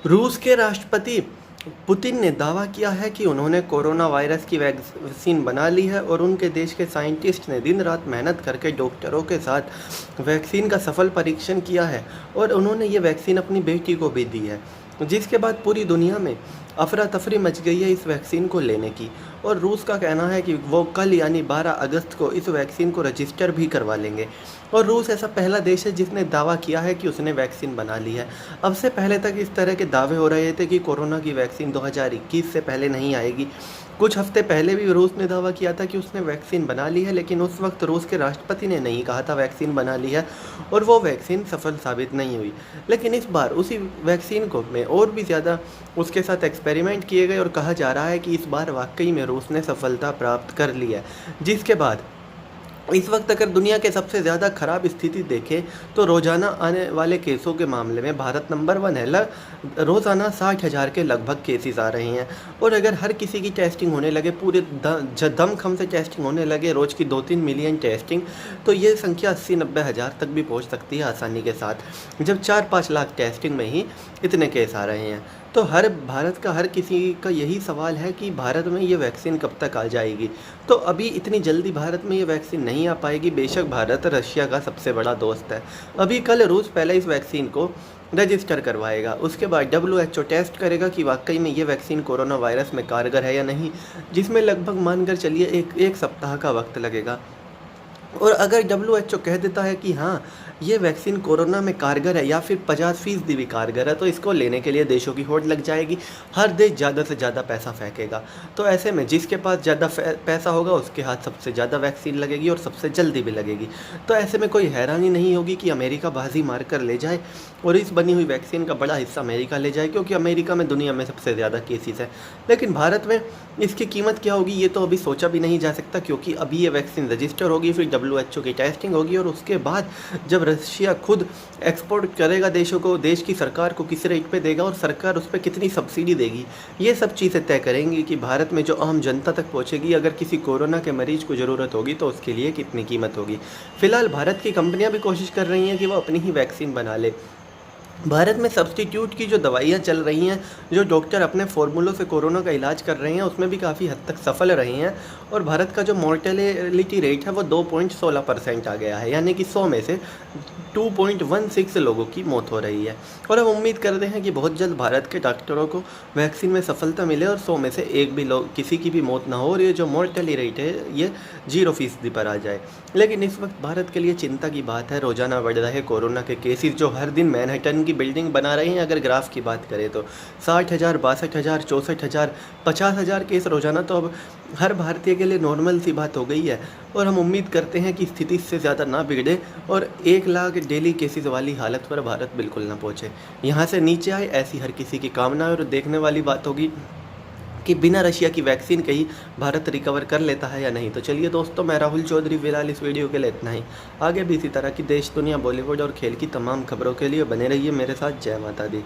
रूस के राष्ट्रपति पुतिन ने दावा किया है कि उन्होंने कोरोना वायरस की वैक्सीन बना ली है और उनके देश के साइंटिस्ट ने दिन रात मेहनत करके डॉक्टरों के साथ वैक्सीन का सफल परीक्षण किया है और उन्होंने ये वैक्सीन अपनी बेटी को भी दी है, जिसके बाद पूरी दुनिया में अफरा तफरी मच गई है इस वैक्सीन को लेने की। और रूस का कहना है कि वो कल यानी 12 अगस्त को इस वैक्सीन को रजिस्टर भी करवा लेंगे। और रूस ऐसा पहला देश है जिसने दावा किया है कि उसने वैक्सीन बना ली है। अब से पहले तक इस तरह के दावे हो रहे थे कि कोरोना की वैक्सीन 2021 से पहले नहीं आएगी। कुछ हफ्ते पहले भी रूस ने दावा किया था कि उसने वैक्सीन बना ली है, लेकिन उस वक्त रूस के राष्ट्रपति ने नहीं कहा था वैक्सीन बना ली है और वो वैक्सीन सफल साबित नहीं हुई। लेकिन इस बार उसी वैक्सीन को में और भी ज़्यादा उसके साथ एक्सपेरिमेंट किए गए और कहा जा रहा है कि इस बार वाकई में रूस ने सफलता प्राप्त कर ली है। जिसके बाद इस वक्त अगर दुनिया के सबसे ज़्यादा ख़राब स्थिति देखें तो रोज़ाना आने वाले केसों के मामले में भारत नंबर 1 है। रोज़ाना 60,000 के लगभग केसेस आ रहे हैं और अगर हर किसी की टेस्टिंग होने लगे, पूरे दमखम से टेस्टिंग होने लगे, रोज़ की 2-3 मिलियन टेस्टिंग, तो ये संख्या 80-90 हज़ार तक भी पहुंच सकती है आसानी के साथ, जब 4-5 लाख टेस्टिंग में ही इतने केस आ रहे हैं। तो भारत का हर किसी का यही सवाल है कि भारत में ये वैक्सीन कब तक आ जाएगी। तो अभी इतनी जल्दी भारत में ये वैक्सीन नहीं आ पाएगी। बेशक भारत रशिया का सबसे बड़ा दोस्त है। अभी कल रूस पहले इस वैक्सीन को रजिस्टर करवाएगा, उसके बाद WHO टेस्ट करेगा कि वाकई में ये वैक्सीन कोरोना वायरस में कारगर है या नहीं, जिसमें लगभग मानकर चलिए एक सप्ताह का वक्त लगेगा। और अगर WHO कह देता है कि हाँ ये वैक्सीन कोरोना में कारगर है या फिर 50% भी कारगर है, तो इसको लेने के लिए देशों की होड़ लग जाएगी। हर देश ज़्यादा से ज़्यादा पैसा फेंकेगा। तो ऐसे में जिसके पास ज़्यादा पैसा होगा उसके हाथ सबसे ज़्यादा वैक्सीन लगेगी और सबसे जल्दी भी लगेगी। तो ऐसे में कोई हैरानी नहीं होगी कि अमेरिका बाजी मार कर ले जाए और इस बनी हुई वैक्सीन का बड़ा हिस्सा अमेरिका ले जाए, क्योंकि अमेरिका में दुनिया में सबसे ज़्यादा केसेस है। लेकिन भारत में इसकी कीमत क्या होगी ये तो अभी सोचा भी नहीं जा सकता, क्योंकि अभी ये वैक्सीन रजिस्टर होगी, फिर WHO की टेस्टिंग होगी और उसके बाद जब रशिया खुद एक्सपोर्ट करेगा देशों को, देश की सरकार को किस रेट पे देगा और सरकार उस पर कितनी सब्सिडी देगी, ये सब चीज़ें तय करेंगी कि भारत में जो आम जनता तक पहुंचेगी, अगर किसी कोरोना के मरीज को ज़रूरत होगी तो उसके लिए कितनी कीमत होगी। फिलहाल भारत की कंपनियां भी कोशिश कर रही हैं कि वो अपनी ही वैक्सीन बना ले। भारत में सब्स्टिट्यूट की जो दवाइयाँ चल रही हैं, जो डॉक्टर अपने फार्मूलों से कोरोना का इलाज कर रहे हैं, उसमें भी काफ़ी हद तक सफल रहे हैं। और भारत का जो मॉर्टेलिटी रेट है वो 2.16% आ गया है, यानी कि 100 में से 2.16 लोगों की मौत हो रही है। और हम उम्मीद करते हैं कि बहुत जल्द भारत के डॉक्टरों को वैक्सीन में सफलता मिले और 100 में से एक भी लोग किसी की भी मौत ना हो और ये जो मॉर्टेलिटी रेट है ये 0% पर आ जाए। लेकिन इस वक्त भारत के लिए चिंता की बात है, रोज़ाना बढ़ रहे कोरोना के केसेस जो हर दिन मैनहट्टन की बिल्डिंग बना रहे हैं। अगर ग्राफ की बात करें तो 60,000, 62,000, 64,000, 50,000 केस रोज़ाना तो अब हर भारतीय के लिए नॉर्मल सी बात हो गई है। और हम उम्मीद करते हैं कि स्थिति इससे ज़्यादा ना बिगड़े और 1 लाख डेली केसेस वाली हालत पर भारत बिल्कुल ना पहुँचे, यहाँ से नीचे आए, ऐसी हर किसी की कामना है। और देखने वाली बात होगी कि बिना रशिया की वैक्सीन के ही भारत रिकवर कर लेता है या नहीं। तो चलिए दोस्तों, मैं राहुल चौधरी, फिलहाल इस वीडियो के लिए इतना ही। आगे भी इसी तरह की देश, दुनिया, बॉलीवुड और खेल की तमाम खबरों के लिए बने रहिए मेरे साथ। जय माता दी।